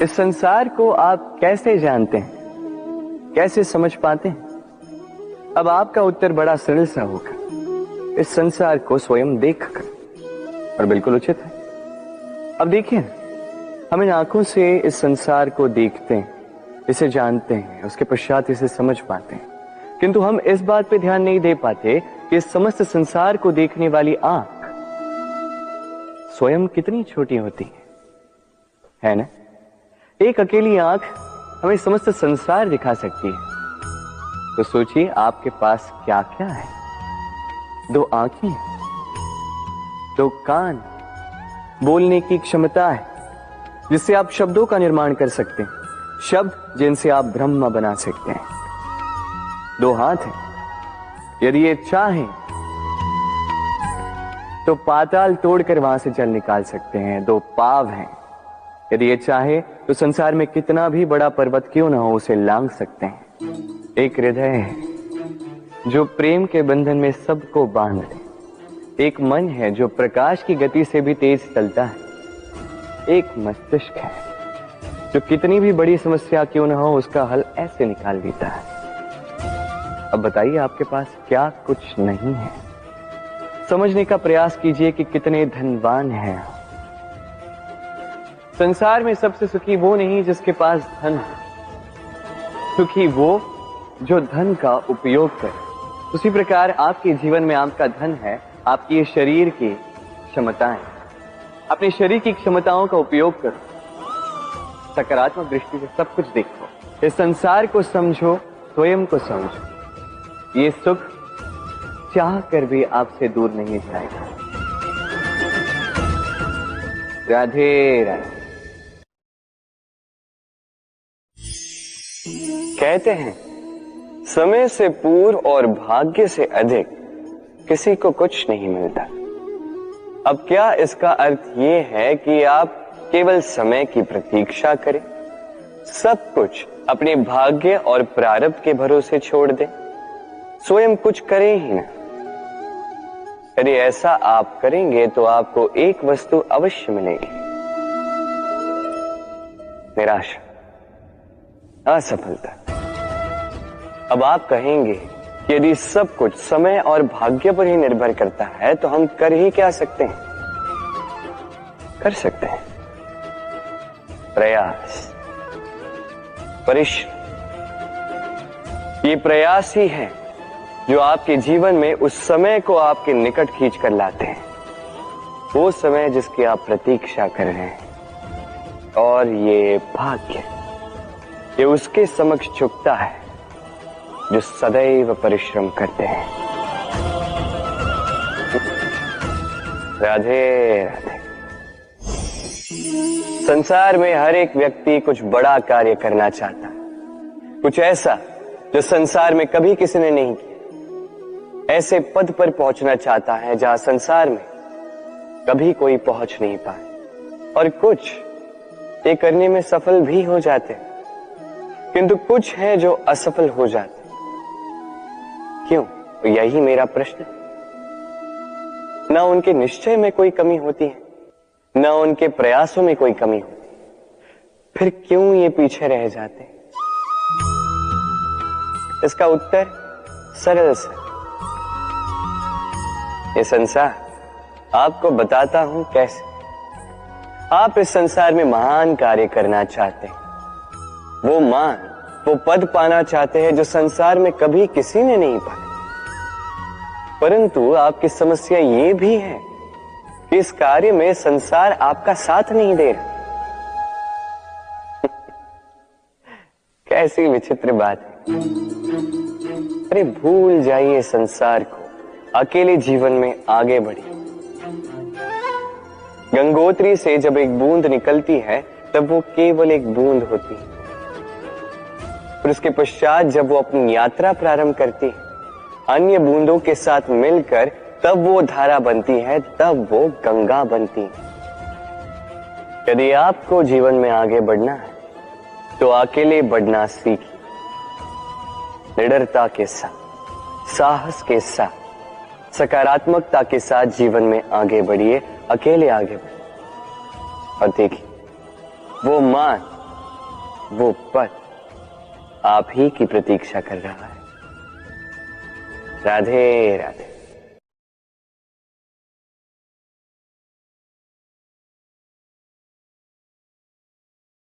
इस संसार को आप कैसे जानते हैं, कैसे समझ पाते हैं? अब आपका उत्तर बड़ा सरल सा होगा, इस संसार को स्वयं देखकर, और बिल्कुल उचित है। अब देखिए, हम इन आंखों से इस संसार को देखते हैं, इसे जानते हैं, उसके पश्चात इसे समझ पाते हैं, किंतु हम इस बात पे ध्यान नहीं दे पाते कि इस समस्त संसार को देखने वाली आंख स्वयं कितनी छोटी होती है ना? एक अकेली आंख हमें समस्त संसार दिखा सकती है। तो सोचिए आपके पास क्या क्या है। 2 आंखें, 2 कान, बोलने की क्षमता है जिससे आप शब्दों का निर्माण कर सकते हैं, शब्द जिनसे आप ब्रह्म बना सकते हैं। 2 हाथ हैं, यदि ये चाहें तो पाताल तोड़कर वहां से जल निकाल सकते हैं। 2 पांव हैं, यदि ये चाहे तो संसार में कितना भी बड़ा पर्वत क्यों ना हो उसे लांघ सकते हैं। एक हृदय है जो प्रेम के बंधन में सबको बांध दे। एक मन है जो प्रकाश की गति से भी तेज चलता है। एक मस्तिष्क है जो कितनी भी बड़ी समस्या क्यों ना हो उसका हल ऐसे निकाल देता है। अब बताइए आपके पास क्या कुछ नहीं है? समझने का प्रयास कीजिए कि कितने धनवान हैं आप। संसार में सबसे सुखी वो नहीं जिसके पास धन है, सुखी वो जो धन का उपयोग करे। उसी प्रकार आपके जीवन में आपका धन है आपकी ये शरीर की क्षमताएं। अपने शरीर की क्षमताओं का उपयोग करो, सकारात्मक दृष्टि से सब कुछ देखो, इस संसार को समझो, स्वयं को समझो। ये सुख चाह कर भी आपसे दूर नहीं जाएगा। राधे राधे। कहते हैं समय से पूर्व और भाग्य से अधिक किसी को कुछ नहीं मिलता। अब क्या इसका अर्थ ये है कि आप केवल समय की प्रतीक्षा करें, सब कुछ अपने भाग्य और प्रारब्ध के भरोसे छोड़ दें, स्वयं कुछ करें ही ना? यदि ऐसा आप करेंगे तो आपको एक वस्तु अवश्य मिलेगी, निराशा, असफलता। अब आप कहेंगे कि यदि सब कुछ समय और भाग्य पर ही निर्भर करता है तो हम कर ही क्या सकते हैं? कर सकते हैं प्रयास, परिश्रम। ये प्रयास ही है जो आपके जीवन में उस समय को आपके निकट खींच कर लाते हैं, वो समय जिसकी आप प्रतीक्षा कर रहे हैं। और ये भाग्य, ये उसके समक्ष झुकता है जो सदैव परिश्रम करते हैं। राधे राधे। संसार में हर एक व्यक्ति कुछ बड़ा कार्य करना चाहता है, कुछ ऐसा जो संसार में कभी किसी ने नहीं किया। ऐसे पद पर पहुंचना चाहता है जहां संसार में कभी कोई पहुंच नहीं पाए, और कुछ ये करने में सफल भी हो जाते हैं, किंतु कुछ है जो असफल हो जाते। क्यों? यही मेरा प्रश्न। न उनके निश्चय में कोई कमी होती है, न उनके प्रयासों में कोई कमी होती, फिर क्यों ये पीछे रह जाते? इसका उत्तर सरल सा, ये संसार आपको बताता हूं कैसे। आप इस संसार में महान कार्य करना चाहते हैं, वो मान, वो पद पाना चाहते हैं जो संसार में कभी किसी ने नहीं पाया। परंतु आपकी समस्या ये भी है कि इस कार्य में संसार आपका साथ नहीं दे रहा। कैसी विचित्र बात है। अरे भूल जाइए संसार को, अकेले जीवन में आगे बढ़िए। गंगोत्री से जब एक बूंद निकलती है तब वो केवल एक बूंद होती है, फिर उसके पश्चात जब वो अपनी यात्रा प्रारंभ करती है अन्य बूंदों के साथ मिलकर, तब वो धारा बनती है, तब वो गंगा बनती है। यदि आपको जीवन में आगे बढ़ना है तो अकेले बढ़ना सीखिए, निडरता के साथ, साहस के साथ, सकारात्मकता के साथ जीवन में आगे बढ़िए, अकेले आगे बढ़िए। और देखिए वो मान, वो पद आप ही की प्रतीक्षा कर रहा है। राधे राधे।